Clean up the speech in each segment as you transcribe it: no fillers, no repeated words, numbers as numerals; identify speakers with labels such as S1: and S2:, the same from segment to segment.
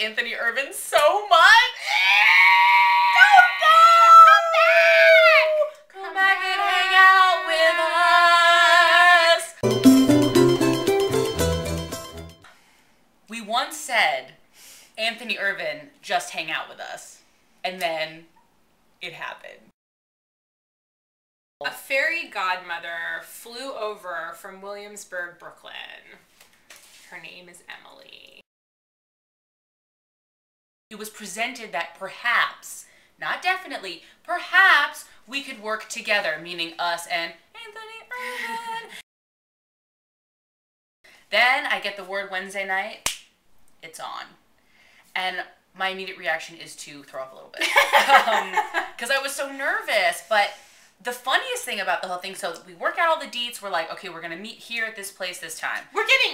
S1: Anthony Ervin so much.
S2: Don't go!
S1: Come back and hang out with us. We once said, Anthony Ervin, just hang out with us. And then it happened.
S2: A fairy godmother flew over from Williamsburg, Brooklyn. Her name is Emily.
S1: It was presented that perhaps, not definitely, perhaps we could work together, meaning us and Anthony Ervin. Then I get the word Wednesday night, it's on. And my immediate reaction is to throw up a little bit. Because I was so nervous. But the funniest thing about the whole thing, so we work out all the deets, we're like, okay, we're going to meet here at this place this time.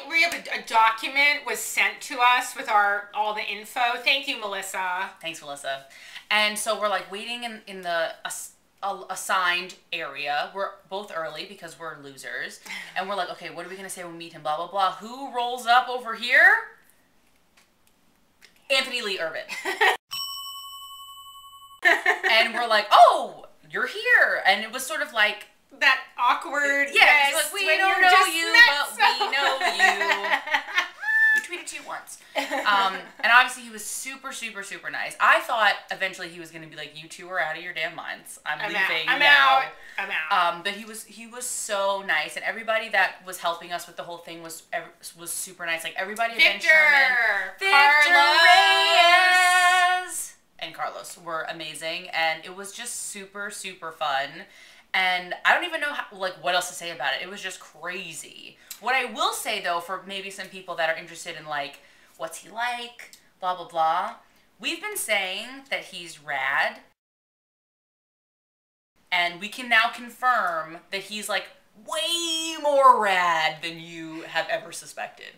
S2: We have a document was sent to us with all the info. Thank you, Melissa.
S1: Thanks, Melissa. And so we're like waiting in the assigned area. We're both early because we're losers. And we're like, okay, what are we going to say when we meet him? Blah, blah, blah. Who rolls up over here? Anthony Lee Ervin. And we're like, oh, you're here. And it was sort of like
S2: that awkward.
S1: Yes, like, we don't know you, but we know you. We tweeted to you once. And obviously he was super, super, super nice. I thought eventually he was going to be like, you two are out of your damn minds. I'm leaving now.
S2: I'm out.
S1: But he was so nice, and everybody that was helping us with the whole thing was super nice. Like everybody,
S2: Victor,
S1: Reyes, and Carlos were amazing, and it was just super, super fun. And I don't even know what else to say about it. It was just crazy. What I will say though, for maybe some people that are interested in like, what's he like, blah, blah, blah. We've been saying that he's rad. And we can now confirm that he's like way more rad than you have ever suspected.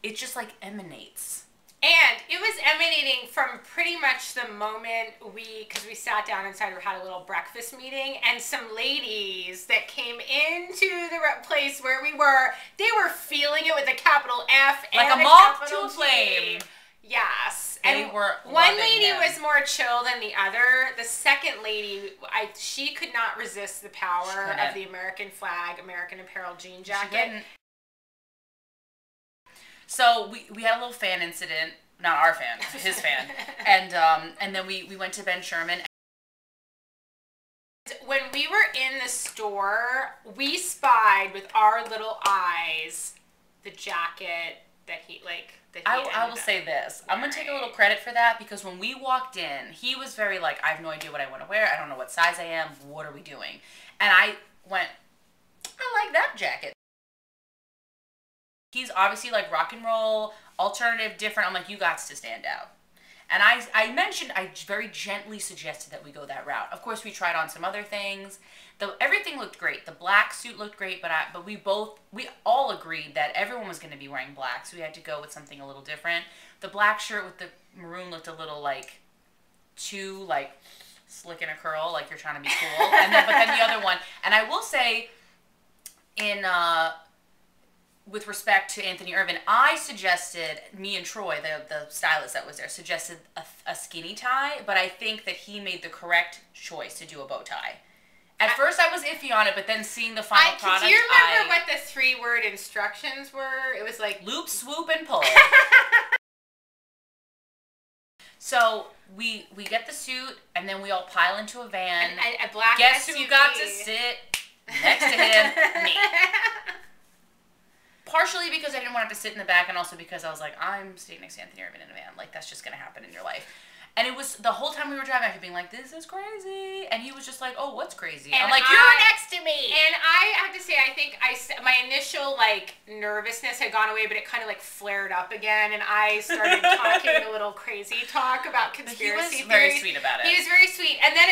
S1: It just like emanates.
S2: And it was emanating from pretty much the moment because we sat down inside, we had a little breakfast meeting, and some ladies that came into the place where we were, they were feeling it with a capital F
S1: like
S2: and
S1: a moth to a
S2: G.
S1: Flame.
S2: Yes.
S1: They were
S2: one lady was more chill than the other. The second lady, she could not resist the power of the American flag, American Apparel jean jacket. So
S1: we had a little fan incident, not our fan, his fan, and then we went to Ben Sherman.
S2: When we were in the store, we spied with our little eyes the jacket that he
S1: I will say this. I'm going to take a little credit for that, because when we walked in, he was very like, I have no idea what I want to wear. I don't know what size I am. What are we doing? And I went, I like that jacket. He's obviously like rock and roll, alternative, different. I'm like, you got to stand out. And I very gently suggested that we go that route. Of course, we tried on some other things. Everything looked great. The black suit looked great, but we all agreed that everyone was going to be wearing black, so we had to go with something a little different. The black shirt with the maroon looked a little like too like slick in a curl, like you're trying to be cool. But then the other one, and I will say, with respect to Anthony Ervin, I suggested, me and Troy, the stylist that was there, suggested a skinny tie, but I think that he made the correct choice to do a bow tie. At first I was iffy on it, but then seeing the final product,
S2: do you remember what the 3-word instructions were? It was like
S1: loop, swoop, and pull. So we get the suit, and then we all pile into a van.
S2: A black
S1: Guess
S2: SUV.
S1: who got to sit next to him? Me. Partially because I didn't want to sit in the back, and also because I was like, I'm sitting next to Anthony Ervin in a van. Like, that's just going to happen in your life. And it was the whole time we were driving, I kept being like, this is crazy. And he was just like, oh, what's crazy?
S2: And
S1: I'm like, you're next to me.
S2: And I have to say, I think my initial, like, nervousness had gone away, but it kind of, like, flared up again. And I started talking a little crazy talk about conspiracy theories.
S1: He was very sweet about it.
S2: He was very sweet. And then,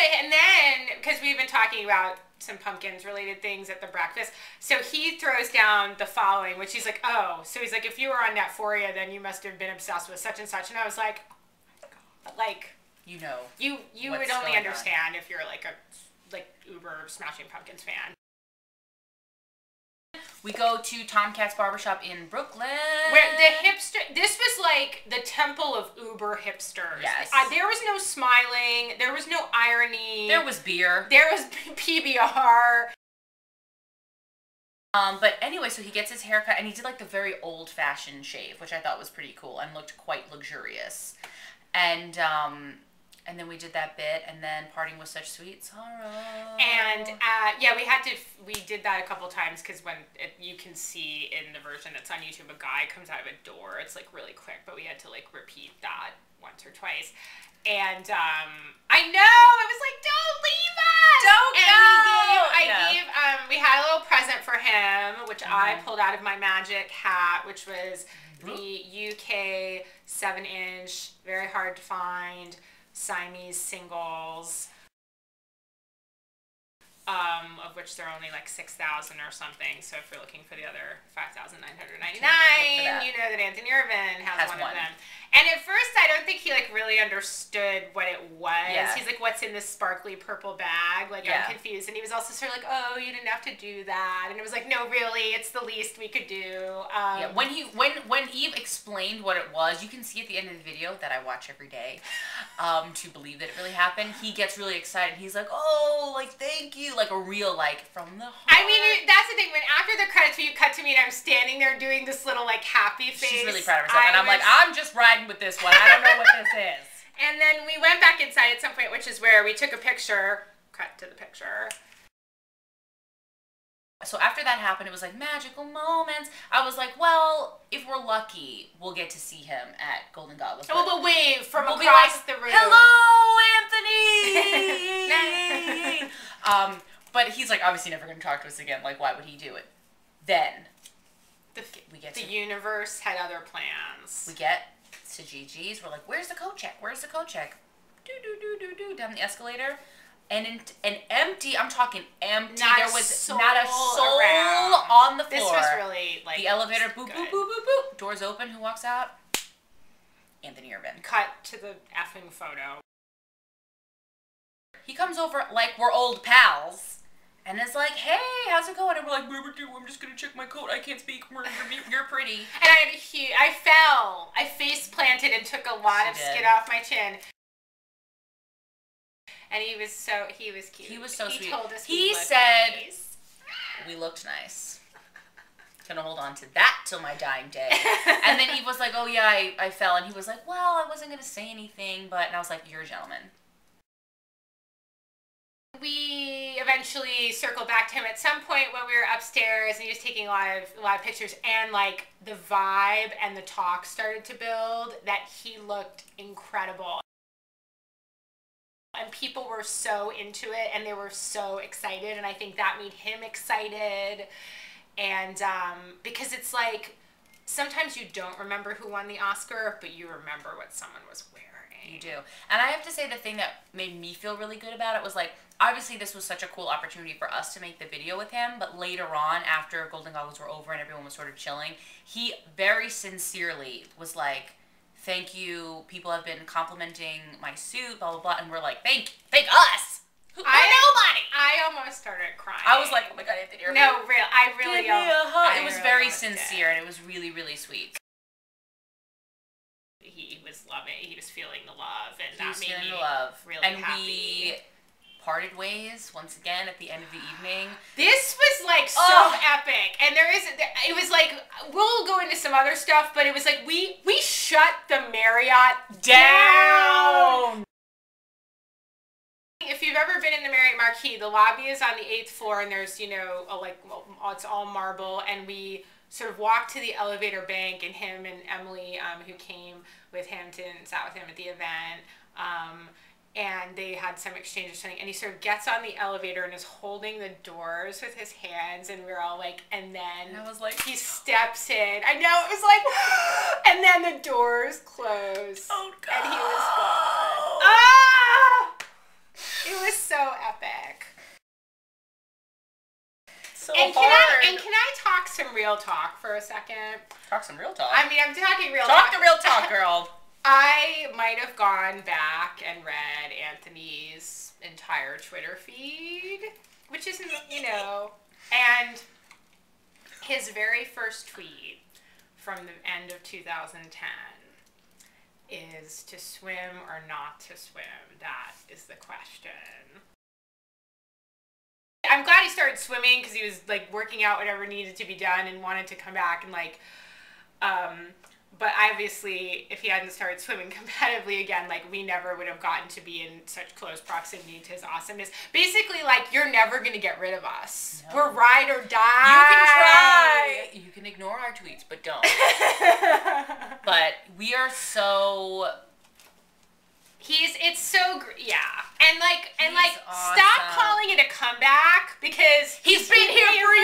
S2: because we've been talking about some pumpkins related things at the breakfast, so he throws down the following, which he's like, oh, so he's like, if you were on Netphoria, then you must have been obsessed with such and such. And I was like, like,
S1: you know,
S2: you would only understand if you're like a Uber Smashing Pumpkins fan.
S1: We go to Tomcat's Barbershop in Brooklyn.
S2: Where the hipster, this was like the temple of Uber hipsters.
S1: Yes.
S2: There was no smiling. There was no irony.
S1: There was beer.
S2: There was PBR.
S1: But anyway, so he gets his haircut, and he did like the very old-fashioned shave, which I thought was pretty cool and looked quite luxurious. And then we did that bit, and then parting with such sweet sorrow.
S2: And yeah, we did that a couple times because you can see in the version that's on YouTube, a guy comes out of a door. It's like really quick, but we had to like repeat that once or twice. And I know, it was like, don't leave us!
S1: Don't
S2: go! We had a little present for him, which I pulled out of my magic hat, which was the UK 7-inch, very hard to find, Siamese singles, of which there are only like 6,000 or something. So if you're looking for the other 5,999, you know that Anthony Ervin has one of them. And at first, I don't think he like really understood what it was. Yeah. He's like, "What's in this sparkly purple bag?" Like, I'm confused. And he was also sort of like, "Oh, you didn't have to do that." And it was like, "No, really, it's the least we could do."
S1: Yeah. When Eve explained what it was, you can see at the end of the video that I watch every day, to believe that it really happened. He gets really excited. He's like, "Oh, like thank you," like a real like from the heart.
S2: I mean, that's the thing. When after the credits, you cut to me and I'm standing there doing this little like happy face.
S1: She's really proud of herself, and I'm like, I'm just riding with this one. I don't know what this is.
S2: And then we went back inside at some point, which is where we took a picture. Cut to the picture.
S1: So after that happened, it was like magical moments. I was like, well, if we're lucky, we'll get to see him at Golden Goggle.
S2: Oh, we'll wave from across the room.
S1: Hello, Anthony! But he's like obviously never going to talk to us again. Like, why would he do it? Then
S2: the universe had other plans.
S1: We get to Gigi's. We're like, where's the coat check? Where's the coat check? Down the escalator. And empty, I'm talking empty. There was not a soul on the floor.
S2: This was really like...
S1: The elevator, boop, boop, boop, boop, boop. Doors open. Who walks out? Anthony Ervin.
S2: Cut to the effing photo.
S1: He comes over like we're old pals. And it's like, hey, how's it going? And we're like, I'm just going to check my coat. I can't speak. You're pretty.
S2: And I fell. I face planted and took a lot of skin off my chin. And he was cute.
S1: He was so sweet.
S2: He told us
S1: he said nice. We looked nice. Gonna hold on to that till my dying day. And then Eve was like, oh yeah, I fell. And he was like, well, I wasn't gonna say anything, but, and I was like, you're a gentleman.
S2: We eventually circled back to him at some point when we were upstairs, and he was taking a lot of pictures, and like the vibe and the talk started to build that he looked incredible. And people were so into it, and they were so excited, and I think that made him excited. And because it's like, sometimes you don't remember who won the Oscar, but you remember what someone was wearing.
S1: You do. And I have to say, the thing that made me feel really good about it was like, obviously this was such a cool opportunity for us to make the video with him, but later on, after Golden Goggles were over and everyone was sort of chilling, he very sincerely was like, thank you, people have been complimenting my suit, blah, blah, blah, and we're like, thank us! We're nobody!
S2: I almost started crying.
S1: I was like, oh my god, Anthony, you're
S2: no, real. I really
S1: give me a hug. It was
S2: really
S1: very sincere, and it was really, really sweet.
S2: He was loving. He was feeling the love, and
S1: that made me
S2: really
S1: and
S2: happy.
S1: We parted ways once again at the end of the evening.
S2: This was like so epic, and it was like, we'll go into some other stuff, but it was like we shut the Marriott down. If you've ever been in the Marriott Marquis, the lobby is on the 8th floor, and there's, it's all marble, and we sort of walked to the elevator bank, and him and Emily, who came with him, sat with him at the event, and they had some exchange or something, and he sort of gets on the elevator and is holding the doors with his hands, and we're all like, and then
S1: I was like,
S2: he steps in. I know, it was like, and then the doors close.
S1: Oh, God.
S2: And he was gone. Ah! It was so epic.
S1: So hard.
S2: Can I talk some real talk for a second?
S1: Talk some real talk.
S2: I mean, I'm talking real
S1: talk. Talk the real talk, girl.
S2: I might have gone back and read Anthony's entire Twitter feed, which isn't, and his very first tweet from the end of 2010 is to swim or not to swim. That is the question. I'm glad he started swimming because he was like working out whatever needed to be done and wanted to come back and like, but obviously if he hadn't started swimming competitively again, like we never would have gotten to be in such close proximity to his awesomeness. Basically, like you're never gonna get rid of us. No. We're ride or die.
S1: You can try. You can ignore our tweets, but don't. But we are so.
S2: It's so yeah, and like
S1: awesome.
S2: stop calling it a comeback because he's been here for